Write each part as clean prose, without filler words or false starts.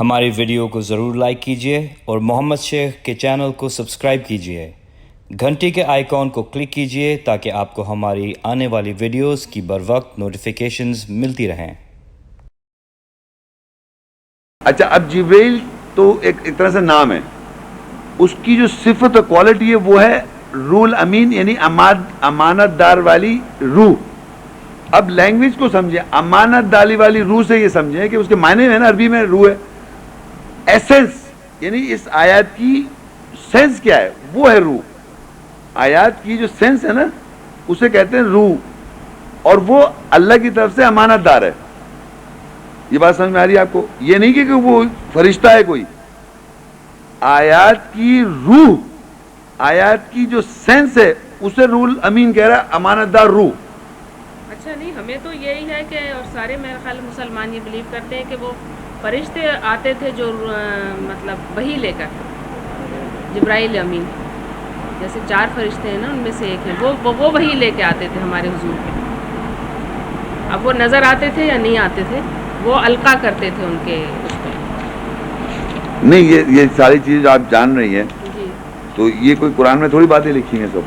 ہماری ویڈیو کو ضرور لائک کیجیے اور محمد شیخ کے چینل کو سبسکرائب کیجیے. گھنٹی کے آئیکن کو کلک کیجیے تاکہ آپ کو ہماری آنے والی ویڈیوز کی بروقت نوٹیفیکیشنز ملتی رہیں. اچھا، اب جبریل تو ایک طرح سے نام ہے، اس کی جو صفت اور کوالٹی ہے وہ ہے رول امین، یعنی امانت دار والی روح. اب لینگویج کو سمجھیں، امانت داری والی روح سے یہ سمجھیں کہ اس کے معنی میں نا عربی میں روح ہے. ایسنس یعنی اس آیات کی سینس کیا ہے، وہ ہے روح. آیات کی جو سینس ہے نا اسے کہتے ہیں روح، اور وہ اللہ کی طرف سے امانت دار ہے. یہ بات سمجھ میں آ رہی ہے آپ کو؟ یہ نہیں کہ وہ فرشتہ ہے کوئی. آیات کی روح، آیات کی جو سینس ہے اسے رول امین کہہ رہا ہے، امانت دار روح. اچھا نہیں، ہمیں تو یہی ہے کہ اور سارے میرے خیال مسلمان یہ بلیو کرتے ہیں کہ وہ فرشتے آتے تھے جو مطلب وحی لے کر، جبرائیل امین جیسے 4 فرشتے ہیں نا ان میں سے ایک ہے، وہ وحی لے کے آتے تھے ہمارے حضور کے. اب وہ نظر آتے تھے یا نہیں آتے تھے، وہ القا کرتے تھے ان کے اس پہ. نہیں، یہ ساری چیز آپ جان رہی ہیں جی، تو یہ کوئی قرآن میں تھوڑی باتیں لکھی ہیں. سب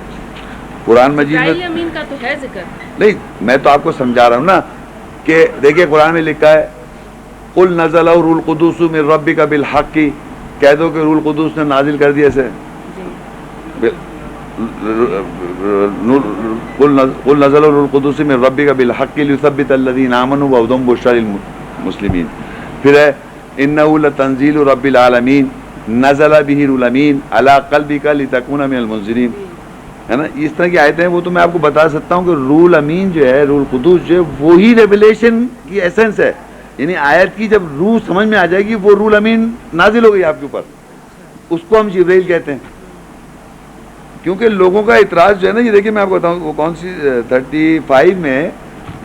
قرآن مجید میں جبرائیل امین کا تو ہے ذکر. نہیں، میں تو آپ کو سمجھا رہا ہوں نا کہ دیکھیے قرآن میں لکھا ہے قل نزلہ روح القدس من ربک بالحق، کہہ دو کہ روح القدس نے نازل کر دیا اسے. قل نزل روح القدس من ربک بالحق لیثبت الذین آمنوا وہدی وبشریٰ للمسلمین. پھر ہے انہ لتنزیل رب العالمین نزل بہ روح الامین علی قلبک لتکون من المنذرین، ہے نا. اس طرح کی آیتیں ہیں، وہ تو میں آپ کو بتا سکتا ہوں کہ روح الامین جو ہے، روح القدس جو ہے، وہی ریویلیشن کی ایسنس ہے. یعنی آیت کی جب روح سمجھ میں آ جائے گی، وہ روح الامین نازل ہو گئی آپ کے اوپر، اس کو ہم جبرائیل کہتے ہیں. کیونکہ لوگوں کا اعتراض جو ہے نا، یہ دیکھیں میں آپ کو بتاؤں وہ کون سی 35 میں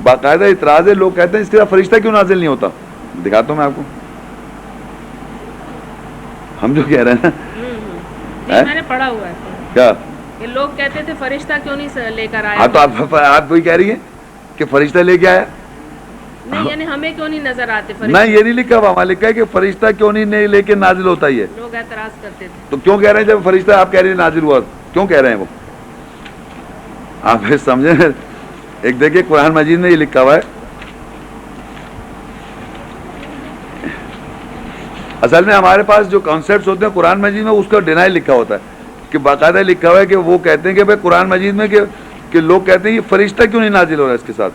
باقاعدہ اعتراض ہے. لوگ کہتے ہیں اس کے ساتھ فرشتہ کیوں نازل نہیں ہوتا. دکھاتا ہوں میں آپ کو، ہم جو کہہ رہے ہیں نا، میں نے پڑھا ہوا ہے کیا کہ لوگ کہتے تھے فرشتہ کیوں نہیں لے کر آیا. ہاں تو آپ وہی کہہ رہی ہیں کہ فرشتہ لے کے آیا. نہیں، یعنی ہمیں کیوں نہیں نظر آتے نہ، فرشتے. یہ نہیں لکھا ہوا، وہاں لکھا ہے کہ فرشتہ کیوں نہیں لے کے نازل ہوتا. یہ لوگ اعتراض کرتے تھے. تو کیوں کہہ رہے ہیں جب فرشتہ آپ کہہ رہے ہیں نازل ہوا، کیوں کہہ رہے ہیں وہ؟ آپ سمجھیں. ایک دیکھیے قرآن مجید میں یہ لکھا ہوا ہے، اصل میں ہمارے پاس جو کانسیپٹس ہوتے ہیں قرآن مجید میں اس کا ڈینائل لکھا ہوتا ہے، کہ باقاعدہ لکھا ہوا ہے کہ وہ کہتے ہیں کہ بھائی قرآن مجید میں کہ لوگ کہتے ہیں یہ فرشتہ کیوں نہیں نازل ہو رہا ہے اس کے ساتھ.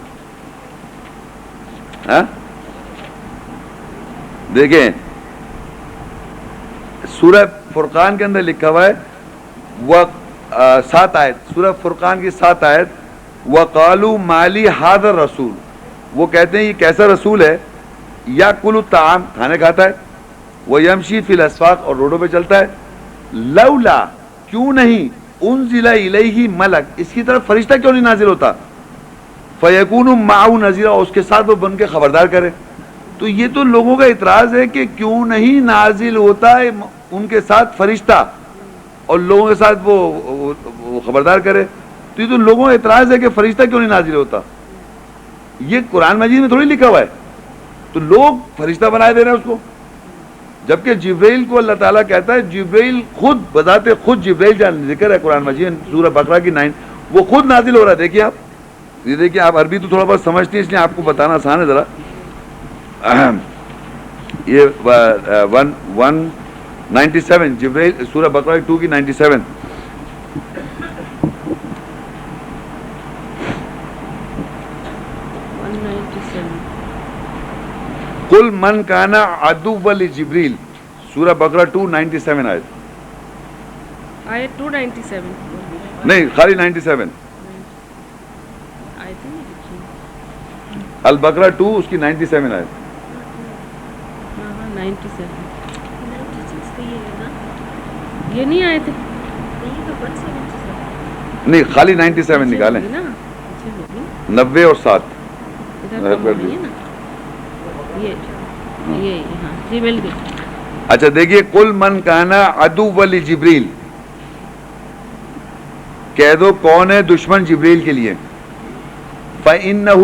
دیکھیں سورہ فرقان کے اندر لکھا ہوا ہے، وہ 7 آیت، سورہ فرقان کی 7 آیت، وَقَالُوا مَالِ هَذَا الرَّسُولُ، وہ کہتے ہیں یہ کیسا رسول ہے، یَأْکُلُ الطَّعَامَ، کھانے کھاتا ہے، وَيَمْشِي فِي الْأَسْوَاقِ، اور روڈوں پہ چلتا ہے، لَوْلَا، کیوں نہیں، أُنزِلَ إِلَيْهِ مَلَک، اس کی طرف فرشتہ کیوں نہیں نازل ہوتا، فَيَكُونُ مَعَهُ نَذِيرًا، اس کے ساتھ وہ بن کے خبردار کرے. تو یہ تو لوگوں کا اعتراض ہے کہ کیوں نہیں نازل ہوتا ہے ان کے ساتھ فرشتہ اور لوگوں کے ساتھ وہ خبردار کرے. تو یہ تو لوگوں کا اعتراض ہے کہ فرشتہ کیوں نہیں نازل ہوتا. یہ قرآن مجید میں تھوڑی لکھا ہوا ہے. تو لوگ فرشتہ بنائے دے رہے ہیں اس کو، جبکہ جبرائیل کو اللہ تعالیٰ کہتا ہے، جبرائیل خود بذات خود، جبرائیل جان ذکر ہے قرآن مجید سورہ بقرہ کی 9، وہ خود نازل ہو رہا ہے. دیکھیے آپ، یہ دیکھیے آپ عربی تو تھوڑا بہت سمجھتے ہیں اس لیے آپ کو بتانا آسان ہے ذرا. یہ 197 جبرائیل سورہ بقرہ 2 کی 97. قل من کان عدوا لجبریل، سورہ بقرہ 297 آیت 297 نہیں، خالی 97. آیت نہیں لکھی. البقرہ 2 اس کی 97 آیت. 97 یہ نہیں آئے تھے. نہیں، خالی 97 نکالیں، 90 اور 7. جی مل گئی. اچھا دیکھیے، قل من کان عدوا لجبریل، کہہ دو کون ہے دشمن جبریل کے لیے، فَإِنَّهُ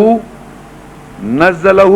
نَزَّلَهُ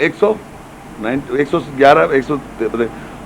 111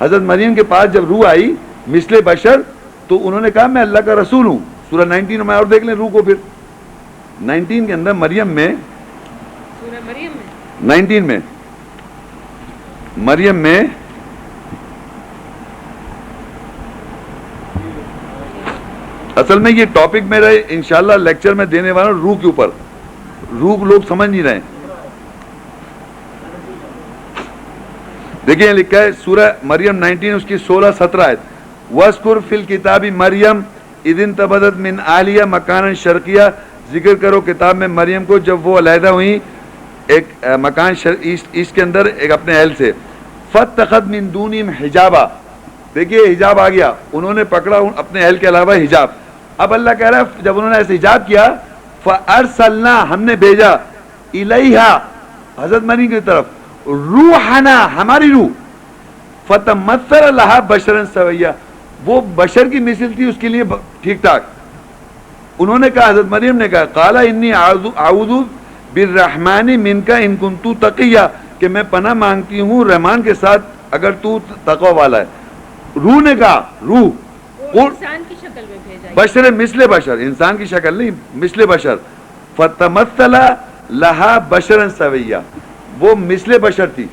حضرت مریم کے پاس جب روح آئی مثل بشر تو انہوں نے کہا میں اللہ کا رسول ہوں. سورہ 19 میں اور دیکھ لیں روح کو, پھر 19 کے اندر مریم میں, سورہ مریم میں 19 میں مریم میں اصل میں یہ ٹاپک میرا انشاءاللہ لیکچر میں دینے والا ہوں روح کے اوپر. روح لوگ سمجھ نہیں رہے ہیں. دیکھیں لکھا ہے سورہ مریم 19 اس کی 16-17 آیت. وَاذْكُرْ فِي الْكِتَابِ مریم اِذِ انْتَبَذَتْ مِنْ أَهْلِهَا مَكَانًا شَرْقِيًّا. ذکر کرو کتاب میں مریم کو جب وہ علیحدہ ہوئی ایک مکان ایسٹ کے اندر ایک اپنے اہل سے. فَاتَّخَذْ مِن دُونِهِمْ حِجَابًا. دیکھیے حجاب آ گیا, انہوں نے پکڑا اپنے اہل کے علاوہ حجاب. اب اللہ کہہ رہا ہے جب انہوں نے ایسے حجاب کیا فَأَرْسَلْنَا ہم نے بھیجا إِلَيْهَا حضرت مریم کی طرف روحنا ہماری روح فَتَمَثَّلَ لَهَا بَشَرًا سَوِيًّا وہ بشر کی مثل تھی اس کے لیے ٹھیک ٹھاک. انہوں نے کہا حضرت مریم نے کہا قال انی اعوذ بالرحمن منک ان کنت تقیا کہ میں پناہ مانگتی ہوں رحمان کے ساتھ اگر تو تقوی والا ہے. روح نے کہا روح انسان کی شکل میں بھیجا بشر مثل بشر انسان کی شکل نہیں مثل بشر فتمثل لها بشرا سویا وہ مثل بشر تھی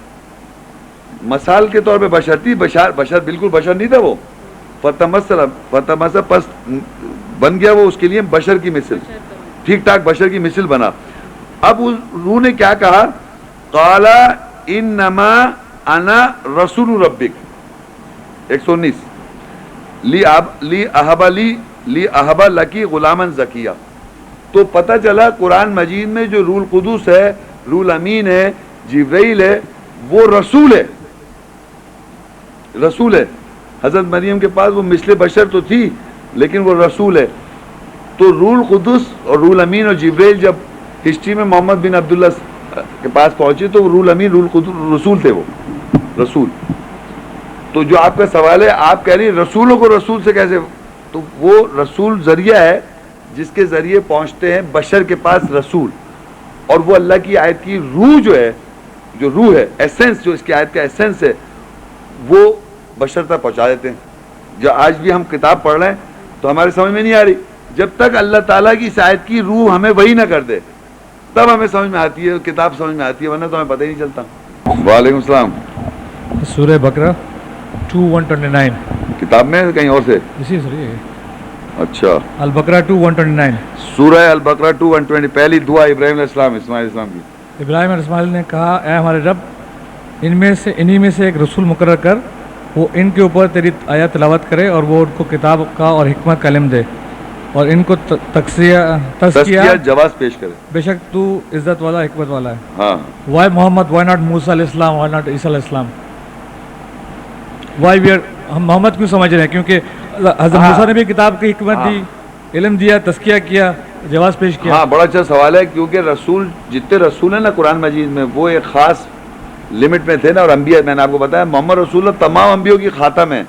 مثال کے طور پہ بشر تھی بشر بالکل بشر نہیں تھا وہ فتمثل پس بن گیا وہ اس کے لیے بشر کی مثل ٹھیک ٹھاک بشر کی مثل بنا. اب اس روح نے کیا کہا قال انما انا رسول ربک 119 لی احبا لکی غلامن زکیہ. تو پتہ چلا قرآن مجید میں جو روح القدس ہے روح الامین ہے جبرائیل ہے وہ رسول ہے رسول ہے. حضرت مریم کے پاس وہ مثل بشر تو تھی لیکن وہ رسول ہے. تو روح القدس اور روح الامین اور جبرائیل جب ہسٹری میں محمد بن عبداللہ کے پاس پہنچے تو روح الامین روح القدس رسول تھے وہ رسول. تو جو آپ کا سوال ہے آپ کہہ رہی ہیں رسولوں کو رسول سے کیسے تو وہ رسول ذریعہ ہے جس کے ذریعے پہنچتے ہیں بشر کے پاس رسول. اور وہ اللہ کی آیت کی روح جو ہے جو روح ہے ایسنس جو اس کی آیت کا ایسنس ہے وہ بشر تک پہنچا دیتے ہیں. جو آج بھی ہم کتاب پڑھ رہے ہیں تو ہمارے سمجھ میں نہیں آ رہی جب تک اللہ تعالیٰ کی اس آیت کی روح ہمیں وہی نہ کر دے تب ہمیں سمجھ میں آتی ہے کتاب سمجھ میں آتی ہے ورنہ تو ہمیں پتہ ہی نہیں چلتا. وعلیکم السلام. سورہ بقرہ 2:129 کتاب میں کہیں اور سے اسی سر یہ اچھا البقرہ 2:129 سورہ البقرہ 2:120 پہلی دعا ابراہیم علیہ السلام اسماعیل السلام کی. ابراہیم علیہ السلام نے کہا اے ہمارے رب انہی میں سے ایک رسول مقرر کر وہ ان کے اوپر تیری آیات تلاوت کرے اور وہ ان کو کتاب کا اور حکمت کا علم دے اور ان کو تزکیہ جواز پیش کرے. بے شک تو عزت والا حکمت والا ہے. ہاں وائی محمد وائی ناٹ موسیٰ علیہ السلام وائی ناٹ عیسیٰ علیہ السلام وائی وی آر ہم محمد کیوں سمجھ رہے ہیں کیونکہ حضرت موسیٰ نے بھی کتاب کی حکمت دی علم دیا تزکیہ کیا جواز پیش کیا. ہاں بڑا اچھا سوال ہے کیونکہ رسول جتنے رسول ہیں نا قرآن مجید میں وہ ایک خاص لمٹ میں تھے نا اور انبیاء میں نے آپ کو بتایا محمد رسول اللہ تمام انبیاء کی خاتم ہے.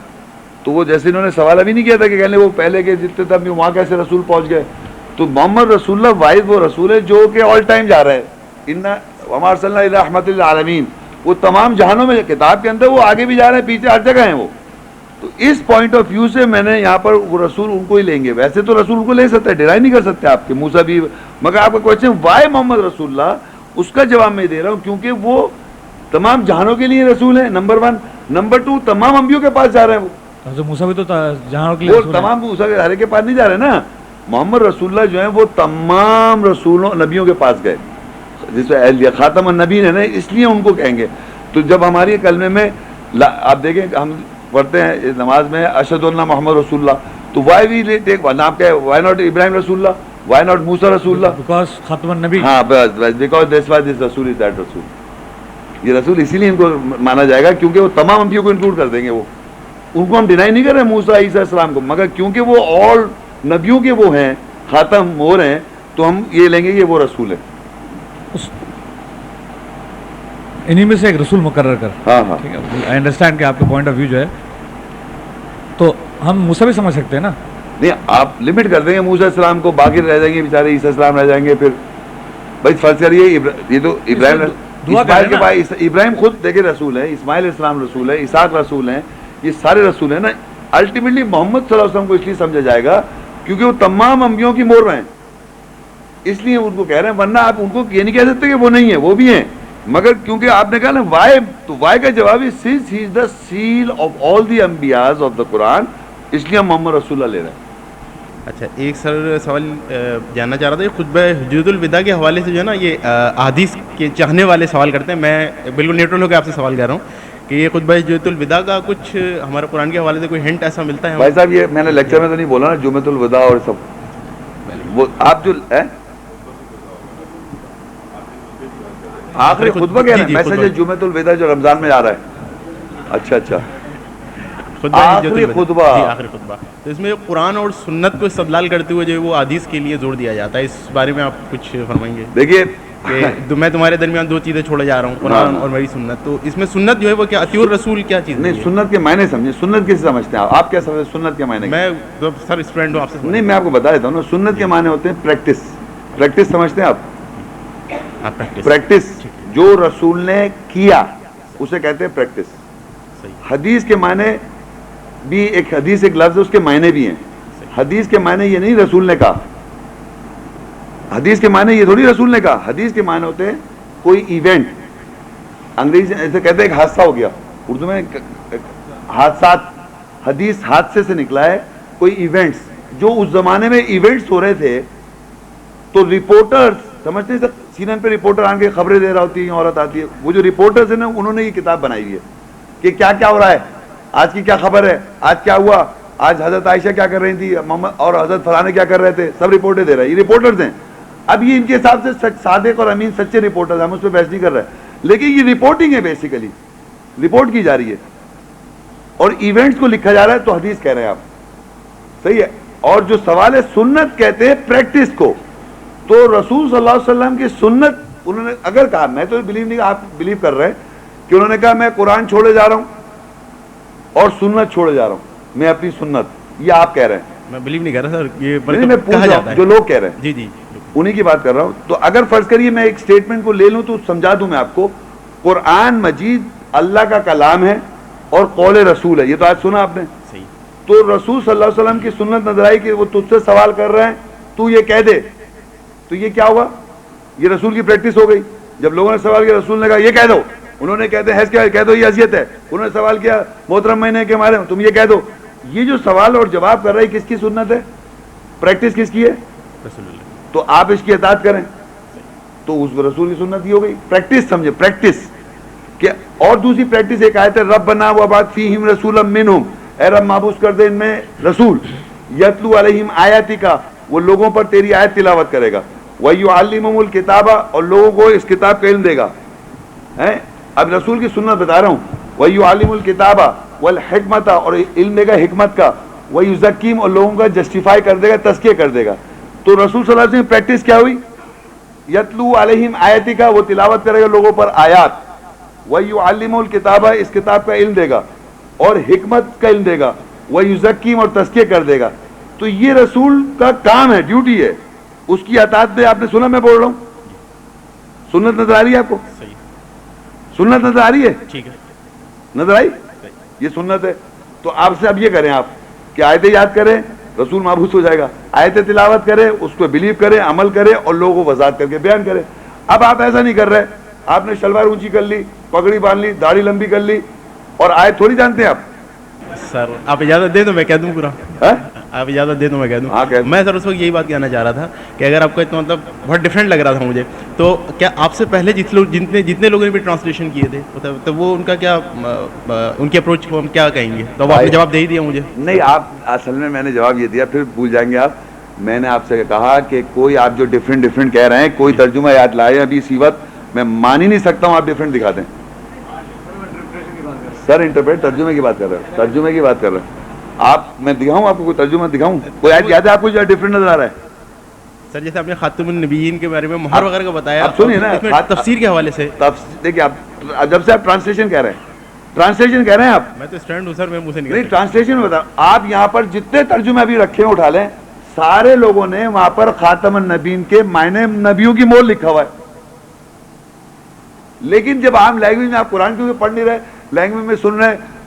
تو وہ جیسے انہوں نے سوال ابھی نہیں کیا تھا کہ کہنے وہ پہلے کے جتنے تھے ابھی وہاں کیسے رسول پہنچ گئے. تو محمد رسول اللہ واحد وہ رسول ہے جو کہ آل ٹائم جا رہا ہے وما ارسلنا الا رحمۃ للعالمین وہ تمام جہانوں میں کتاب کے اندر وہ آگے بھی جا رہے ہیں پیچھے ہر جگہ ہیں وہ. تو اس پوائنٹ آف ویو سے میں نے یہاں پر وہ رسول ان کو ہی لیں گے. ویسے تو رسول کو لے سکتے ہیں ڈرائی نہیں کر سکتے آپ کے موسیٰ بھی مگر آپ کا کوشچن وائی محمد رسول اللہ اس کا جواب میں دے رہا ہوں کیونکہ وہ تمام جہانوں کے لیے رسول ہیں نمبر 1. نمبر 2 تمام انبیاء کے پاس جا رہے ہیں وہ حضرت موسیٰ بھی تو جہانوں کے لیے وہ رسول ہیں. تمام موسیٰ کے ہر کے پاس نہیں جا رہے نا. محمد رسول اللہ جو ہیں وہ تمام رسولوں نبیوں کے پاس گئے جس میں خاتم النبیین ہے نا اس لیے ان کو کہیں گے. تو جب ہماری کلمے میں آپ دیکھیں ہم پڑھتے ہیں نماز میں اشہد ان محمد رسول اللہ تو وائی وی ٹیک نام کیا ہے وائی ناٹ ابراہیم رسول اللہ وائی ناٹ موسیٰ رسول اللہ بیکاز خاتم النبی ہاں بس بیکاز دیٹس وائی دس رسول از دیٹ رسول. یہ رسول اسی لیے ان کو مانا جائے گا کیونکہ وہ تمام انبیاء کو انکلوڈ کر دیں گے. وہ ان کو ہم ڈینائی نہیں کر رہے موسیٰ عیسیٰ السلام کو مگر کیونکہ وہ اور نبیوں کے وہ ہیں خاتم ہو رہے ہیں تو ہم یہ لیں گے کہ وہ رسول ہے. انہی میں سے ایک رسول مقرر کر. ہاں ہاں ٹھیک ہے آئی انڈرسٹینڈ کہ آپ کا پوائنٹ آف ویو جو ہے تو ہم موسیٰ بھی سمجھ سکتے ہیں نا. نہیں آپ لمٹ کر دیں گے موسیٰ السلام کو باقی رہ جائیں گے بیچارے عیسیٰ السلام رہ جائیں گے. پھر بھائی فرض کریے یہ تو ابراہیم اسماعیل کے بعد ابراہیم خود دیکھیں رسول ہے اسماعیل السلام رسول ہے اسحاق رسول ہیں یہ سارے رسول ہیں نا, الٹیمیٹلی محمد صلی اللہ علیہ وسلم کو اس لیے سمجھا جائے گا کیونکہ وہ تمام انبیاء کی مور ہیں, اس لیے ان کو کہہ رہے ہیں, ورنہ آپ ان کو یہ نہیں کہہ سکتے کہ وہ نہیں ہیں, وہ بھی ہیں, مگر کیونکہ آپ نے کہا نا وائی, تو وائی کا جواب ہے since he is the seal of all the انبیاء of the قرآن, اس لیے ہم محمد رسول اللہ لے رہے ہیں. اچھا ایک سر سوال جاننا چاہ رہا تھا, یہ خطبہ حجۃ الوداع کے حوالے سے جو ہے نا یہ احادیث کے چاہنے والے سوال کرتے ہیں, میں بالکل نیوٹرل ہو کے آپ سے سوال کر رہا ہوں کہ یہ خطبہ حجۃ الوداع کا کچھ ہمارے قرآن کے حوالے سے کوئی ہنٹ ایسا ملتا ہے؟ بھائی صاحب یہ میں نے لیکچر میں تو نہیں بولا نا جمعۃ الوداع اور سب, وہ آپ جو آخری خطبہ کہہ رہے ہیں, میسج ہے جمعۃ الوداع جو رمضان میں آ رہا ہے. اچھا اچھا آخری خطبہ, آخری خطبہ, تو اس میں قرآن اور سنت کو استدلال کرتے ہوئے جو وہ حدیث کے لیے زور دیا جاتا ہے, اس بارے میں آپ کچھ فرمائیں گے؟ دیکھیے کہ میں تمہارے درمیان دو چیزیں چھوڑے جا رہا ہوں, قرآن اور میری سنت, تو اس میں سنت جو ہے وہ کیا اطیع الرسول کیا چیز نہیں, سنت کے معنی سمجھے, سنت کیسے سمجھتے ہیں آپ کیا سمجھتے ہیں سنت کے معنی؟ میں سر اسٹوڈنٹ ہوں آپ سے. نہیں میں آپ کو بتا دیتا ہوں نا, سنت کے معنی ہوتے ہیں پریکٹس. پریکٹس سمجھتے ہیں آپ؟ پریکٹس جو رسول نے کیا اسے کہتے ہیں پریکٹس. حدیث کے معنی بھی ایک حدیث ایک لفظ ہے, اس کے معنی بھی ہیں. حدیث کے معنی یہ نہیں رسول نے کہا, حدیث کے معنی یہ تھوڑی رسول نے کہا. حدیث کے معنی ہوتے ہیں کوئی ایونٹ, انگریزی ایسے کہتے ہیں ایک حادثہ ہو گیا, اردو میں حادثات, حدیث حادثے سے نکلا ہے. کوئی ایونٹس جو اس زمانے میں ایونٹس ہو رہے تھے, تو رپورٹرز سمجھتے ہیں, CNN پہ رپورٹر آن کے خبریں دے رہا ہوتی ہے, عورت آتی ہے, وہ جو رپورٹرز ہیں نا انہوں نے یہ کتاب بنائی ہوئی ہے کہ کیا کیا ہو رہا ہے, آج کی کیا خبر ہے, آج کیا ہوا, آج حضرت عائشہ کیا کر رہی تھی, محمد اور حضرت فلانے کیا کر رہے تھے, سب رپورٹیں دے رہے ہیں. یہ رپورٹرز ہیں. اب یہ ان کے حساب سے صادق اور امین سچے رپورٹرز, ہم اس پہ بحث نہیں کر رہے, لیکن یہ رپورٹنگ ہے, بیسیکلی رپورٹ کی جا رہی ہے اور ایونٹس کو لکھا جا رہا ہے, تو حدیث کہہ رہے ہیں آپ, صحیح ہے. اور جو سوال ہے سنت کہتے ہیں پریکٹس کو, تو رسول صلی اللہ علیہ وسلم کی سنت انہوں نے اگر کہا, میں تو بلیو نہیں, آپ بلیو کر رہے ہیں کہ انہوں نے کہا میں قرآن چھوڑے جا رہا ہوں اور سنت چھوڑے جا رہا ہوں, میں اپنی سنت, یہ آپ کہہ رہے ہیں. میں بلیو نہیں کر رہا سر, یہ میں پوچھ رہا ہوں جو لوگ کہہ رہے ہیں, جی جی انہی کی بات کر رہا ہوں. تو اگر فرض کریے میں ایک سٹیٹمنٹ کو لے لوں تو سمجھا دوں میں آپ کو, قرآن مجید اللہ کا کلام ہے اور قول رسول ہے, یہ تو آج سنا آپ نے. تو رسول صلی اللہ علیہ وسلم کی سنت نظر آئی کہ وہ تجھ سے سوال کر رہے ہیں, تو یہ کہہ دے, تو یہ کیا ہوا, یہ رسول کی پریکٹس ہو گئی. جب لوگوں نے سوال کیا, رسول نے کہا یہ کہہ دو, انہوں نے کہتے ہیں کیا کہہ دو, یہ اذیت ہے. انہوں نے سوال کیا محترم مہینے کے مارے, تم یہ کہہ دو. یہ جو سوال اور جواب کر رہے ہیں کس کی سنت ہے, پریکٹس کس کی ہے, رسول اللہ. تو آپ اس کی اطاعت کریں, تو اس رسول کی سنت یہ ہو گئی. پریکٹس سمجھے, پریکٹس کہ. اور دوسری پریکٹس ایک آیت ہے ربنا وابعث فیہم رسولا منہم, اے رب محبوس کر دے ان میں رسول, یتلو علیہم آیاتک, وہ لوگوں پر تیری آیت تلاوت کرے گا, وَيُعَلِّمُهُمُ الْكِتَابَ, اور لوگوں کو اس کتاب کا علم دے گا. اب رسول کی سنت بتا رہا ہوں, وَيُعَلِّمُ الْكِتَابَ وَالْحِکْمَةَ, اور علم دے گا حکمت کا, وَيُزَكِّيهِمْ, اور لوگوں کا جسٹیفائی کر دے گا, تزکیہ کر دے گا. تو رسول صلی اللہ علیہ وسلم کی پریکٹس کیا ہوئی, یتلو علیہم آیاتک, وہ تلاوت کرے گا لوگوں پر آیات, وَيُعَلِّمُهُ الْكِتَابَ, اس کتاب کا علم دے گا اور حکمت کا علم دے گا, وَيُزَكِّيهِمْ, اور تزکیہ کر دے گا. تو یہ رسول کا کام ہے, ڈیوٹی ہے, اس کی اطاعت میں. آپ نے سنا, میں بول رہا ہوں, سنت نظر آ رہی ہے آپ کو, سنت نظر آ رہی ہے, ٹھیک ہے, نظر آئی, یہ سنت ہے. تو آپ سے اب یہ کریں آپ کہ آیتیں یاد کریں, رسول محبوس ہو جائے گا. آیتیں تلاوت کریں, اس کو بلیو کریں, عمل کریں, اور لوگوں کو وضاحت کر کے بیان کریں. اب آپ ایسا نہیں کر رہے, آپ نے شلوار اونچی کر لی, پگڑی باندھ لی, داڑھی لمبی کر لی, اور آیت تھوڑی جانتے ہیں آپ. سر آپ اجازت دے دو میں کہہ دوں پورا, آپ اجازت دے دو میں کہہ دوں. میں سر اس وقت یہی بات کہنا چاہ رہا تھا کہ اگر آپ کو اتنا مطلب بہت ڈفرینٹ لگ رہا تھا مجھے, تو کیا آپ سے پہلے جتنے لوگوں نے بھی ٹرانسلیشن کیے تھے تو وہ ان کا کیا, ان کی اپروچ کو ہم کیا کہیں گے, تو آپ نے جواب دے ہی دیا مجھے. نہیں, آپ اصل میں نے جواب یہ دیا, پھر بھول جائیں گے آپ. میں نے آپ سے کہا کہ کوئی آپ جو ڈفرینٹ کہہ رہے ہیں, کوئی ترجمہ یاد لائے ابھی اسی وقت, میں مان ہی نہیں سکتا ہوں آپ ڈفرینٹ دکھا دیں. سر انٹرپریٹ ترجمے کی بات کر رہے ہیں, ترجمے کی بات کر رہے ہیں آپ. میں دکھاؤں آپ کو کوئی ترجمہ دکھاؤں, کوئی آیت یاد ہے آپ کو جو ڈفرینٹ نظر آ رہا ہے؟ سر جیسے آپ نے خاتم النبیین کے بارے میں مہر وغیرہ کا بتایا, آپ سنیے نا, تفسیر کے حوالے سے دیکھیے آپ جب سے آپ ٹرانسلیشن کہہ رہے ہیں, ٹرانسلیشن کہہ رہے ہیں آپ, میں تو اسٹوڈنٹ ہوں سر, میں منہ سے نہیں ٹرانسلیشن بتا. آپ یہاں پر جتنے ترجمے ابھی رکھے ہیں اٹھا لیں, سارے لوگوں نے وہاں پر خاتم النبیین کے معنی نبیوں کی مول لکھا ہوا ہے. لیکن جب عام لینگویج میں آپ قرآن کیونکہ پڑھ نہیں رہے, لینگویج میں سن رہے ہیں,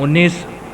19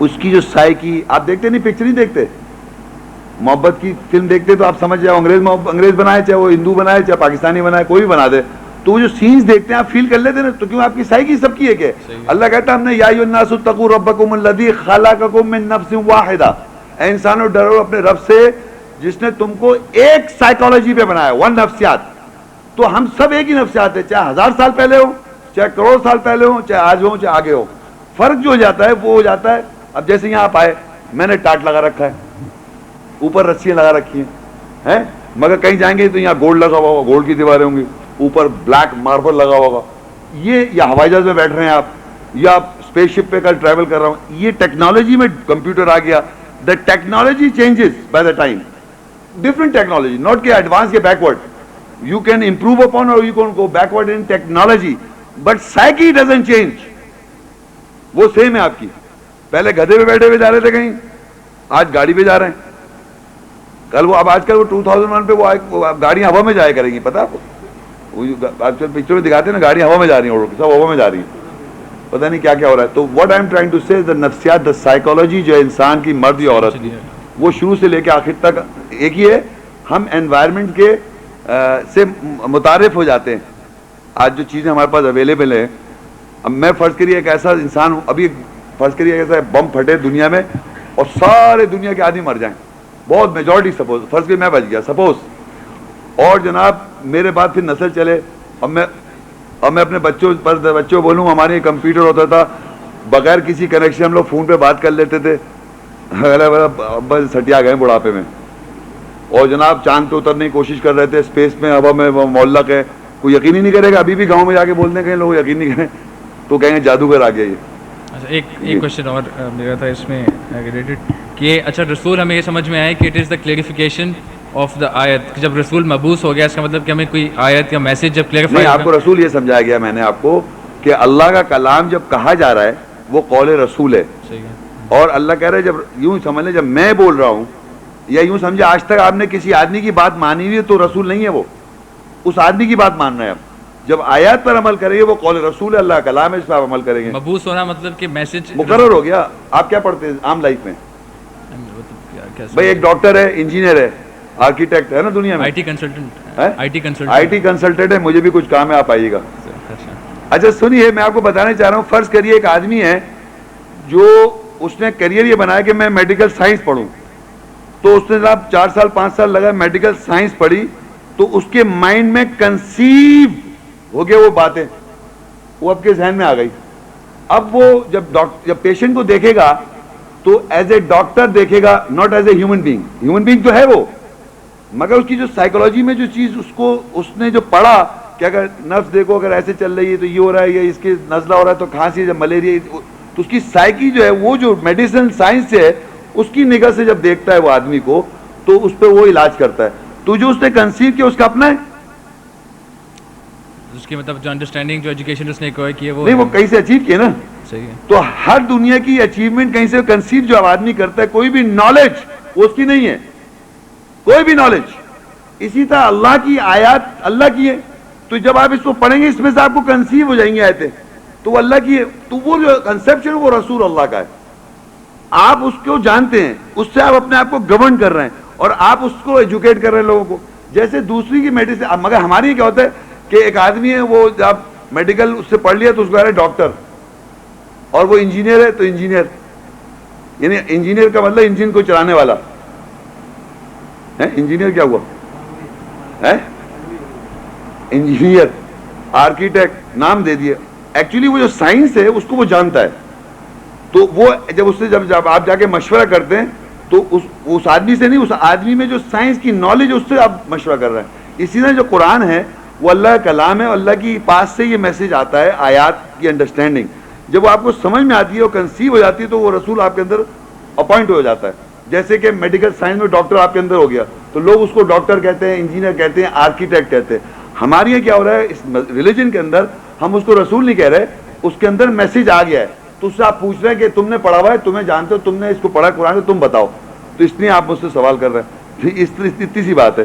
اس کی جو سائیکی, آپ دیکھتے نہیں, پکچر نہیں دیکھتے, محبت کی فلم دیکھتے تو آپ سمجھ جاؤ انگریز بنائے, چاہے وہ ہندو بنائے, چاہے پاکستانی بنائے, کوئی بھی بنا دے, تو وہ جو سینز دیکھتے ہیں آپ فیل کر لیتے نا, تو کیوں آپ کی سائیکی سب کی ایک ہے. اللہ کہتا ہے ہم نے یا ایھا الناس اتقوا ربکم الذی خلقکم من نفس واحدہ, اے انسانوں ڈرو اپنے رب سے جس نے تم کو ایک سائیکالوجی پہ بنایا, ون نفسیات. تو ہم سب ایک ہی نفسیات ہیں, چاہے 1000 سال پہلے ہو, چاہے کروڑ سال پہلے ہو, چاہے آج ہو, چاہے آگے ہو. فرق جو ہو جاتا ہے وہ ہو جاتا ہے, اب جیسے یہاں آپ آئے, میں نے ٹاٹ لگا رکھا ہے, اوپر رسیاں لگا رکھی ہیں, مگر کہیں جائیں گے تو یہاں گولڈ لگا ہوا ہوگا, گولڈ کی دیواریں ہوں گی, اوپر بلیک ماربل لگا ہوگا. یہ یا ہوائی جہاز میں بیٹھ رہے ہیں آپ, یا آپ اسپیس شپ پہ کل ٹریول کر رہا ہوں, یہ ٹیکنالوجی میں کمپیوٹر آ گیا. The technology changes by the time, different technology, not کہ ایڈوانس یا backward. You can improve upon اور you can go backward in technology, but psyche doesn't change, وہ سیم ہے آپ کی. پہلے گدھے پہ بیٹھے ہوئے جا رہے تھے کہیں, آج گاڑی پہ جا رہے ہیں. کل وہ اب آج کل وہ 2001 پہ وہ گاڑیاں ہوا میں جایا کریں گی, پتا آپ کو, آج کل پکچر میں دکھاتے ہیں نا, گاڑیاں ہوا میں جا رہی ہیں, سب ہوا میں جا رہی ہیں, پتہ نہیں کیا کیا ہو رہا ہے. تو what I am trying to say, the نفسیات, دا سائیکالوجی جو ہے انسان کی, مرد یا عورت کی, وہ شروع سے لے کے آخر تک ایک ہی ہے. ہم انوائرمنٹ کے سے متعارف ہو جاتے ہیں. آج جو چیزیں ہمارے پاس اویلیبل ہیں, اب میں فرض کریے ایک ایسا انسان ہوں, ابھی فرض کریے ایسا بم پھٹے دنیا میں اور سارے دنیا کے آدمی مر جائیں, بہت میجورٹی, سپوز فرض کریے میں بچ گیا سپوز, اور جناب میرے بعد پھر نسل چلے, اب میں اپنے بچوں بولوں, ہمارے یہ کمپیوٹر ہوتا تھا, بغیر کسی کنیکشن ہم لوگ فون پہ بات کر لیتے تھے, ابا سٹیا گئے بڑھاپے میں, اور جناب چاند پہ اترنے کی کوشش کر رہے تھے, اسپیس میں, ہوا میں, معلق ہے, کوئی یقین ہی نہیں کرے گا. ابھی بھی گاؤں میں جا کے بولتے ہیں, کہیں لوگ یقین نہیں کریں تو کہیں گے جادوگر آ گیا یہ. اچھا ایک کوشچن اور میرا تھا اس میں ریلیٹڈ کہ اچھا رسول ہمیں یہ سمجھ میں آیا کہ it is the clarification of the آیت, کہ جب رسول مبعوث ہو گیا اس کا مطلب کہ ہمیں کوئی آیت یا میسج جب کلیریفائی, نہیں, آپ کو رسول یہ سمجھایا گیا میں نے آپ کو کہ اللہ کا کلام جب کہا جا رہا ہے وہ قول رسول ہے. اور اللہ کہہ رہے جب یوں سمجھ لیں, جب میں بول رہا ہوں, یا یوں سمجھے آج تک آپ نے کسی آدمی کی بات مانی ہوئی ہے تو رسول نہیں ہے, وہ اس آدمی کی بات مان رہے ہیں. اب جب آیات پر عمل کریں گے وہ قول رسول ہے, اللہ کا کلام ہے, اس پر آپ عمل کریں گے. مبعوث ہونا مطلب کہ میسج مقرر ہو گیا. آپ کیا پڑھتے ہیں عام لائف میں؟ بھائی ایک ڈاکٹر ہے, انجینئر ہے, آرکیٹیکٹ ہے نا دنیا میں, آئی ٹی کنسلٹنٹ ہے, مجھے بھی کچھ کام ہے, آپ آئیے گا. اچھا سنیے, میں آپ کو بتانا چاہ رہا ہوں, فرض کریے ایک آدمی ہے جو اس نے کیریئر یہ بنایا کہ میں میڈیکل سائنس پڑھوں, تو اس نے جناب 4 سال 5 سال لگا, میڈیکل سائنس پڑھی, تو اس کے مائنڈ میں کنسیو ہو گیا وہ باتیں, وہ آپ کے ذہن میں آ گئی. اب وہ جب پیشنٹ کو دیکھے گا تو ایز اے ڈاکٹر دیکھے گا, not as a human being. Human being تو ہے وہ, مگر اس کی جو سائیکالوجی میں جو چیز اس نے جو پڑھا کہ اگر نفس دیکھو, اگر ایسے چل رہی ہے تو یہ ہو رہا ہے, یا اس کے نزلہ ہو رہا ہے تو کھانسی ہے, جب ملیریا, تو اس کی سائیکی جو ہے وہ جو میڈیسن سائنس سے ہے, اس کی نگاہ سے جب دیکھتا ہے وہ آدمی کو تو اس پہ وہ علاج کرتا ہے. تو جو اس نے کنسیو کیا اس کا اپنا ہے, اس کی مطلب جو انڈرسٹینڈنگ جو ایجوکیشن اس نے کی ہے وہ نہیں, وہ کہیں سے اچیو کیے نا. صحیح ہے. تو ہر دنیا کی اچیومنٹ کہیں سے کنسیو جو آدمی کرتا ہے, کوئی بھی نالج وہ اس کی نہیں ہے, کوئی بھی نالج. اسی طرح اللہ کی آیات اللہ کی ہے, تو جب آپ اس کو پڑھیں گے اس میں سے آپ کو کنسیو ہو جائیں گے آیتیں, تو وہ اللہ کی ہے. تو وہ جو کنسپشن وہ رسول اللہ کا ہے, آپ اس کو جانتے ہیں, اس سے آپ اپنے آپ کو گورن کر رہے ہیں, اور آپ اس کو ایجوکیٹ کر رہے ہیں لوگوں کو. جیسے دوسری کی میڈیسن, مگر ہماری کیا ہوتا ہے کہ ایک آدمی ہے وہ جب میڈیکل اس سے پڑھ لیا تو اس کو کہہ رہے ڈاکٹر, اور وہ انجینئر ہے تو انجینئر, یعنی انجینئر کا مطلب انجن کو چلانے والا ہے. انجینئر کیا ہوا ہے, انجینئر, آرکیٹیکٹ, نام دے دیا. ایکچولی وہ جو سائنس ہے اس کو وہ جانتا ہے. تو وہ جب اس سے جب آپ جا کے مشورہ کرتے ہیں تو اس آدمی سے نہیں, اس آدمی میں جو سائنس کی نالج اس سے آپ مشورہ کر رہے ہیں. اسی طرح جو قرآن ہے وہ اللہ کا کلام ہے, اللہ کی پاس سے یہ میسج آتا ہے, آیات کی انڈرسٹینڈنگ جب وہ آپ کو سمجھ میں آتی ہے اور کنسیو ہو جاتی ہے تو وہ رسول آپ کے اندر اپوائنٹ ہو جاتا ہے. جیسے کہ میڈیکل سائنس میں ڈاکٹر آپ کے اندر ہو گیا تو لوگ اس کو ڈاکٹر کہتے ہیں, انجینئر کہتے ہیں, آرکیٹیکٹ کہتے ہیں. ہمارے یہاں کیا ہو رہا ہے اس ریلیجن کے اندر, ہم اس کو رسول نہیں کہہ رہے, اس کے اندر میسج آ گیا ہے. تو اس سے آپ پوچھ رہے ہیں کہ تم نے پڑھا ہوا ہے, تمہیں جانتے ہو, تم نے اس کو پڑھا قرآن, تم بتاؤ. تو اس لیے آپ مجھ سے سوال کر رہے ہیں. اتنی سی بات ہے.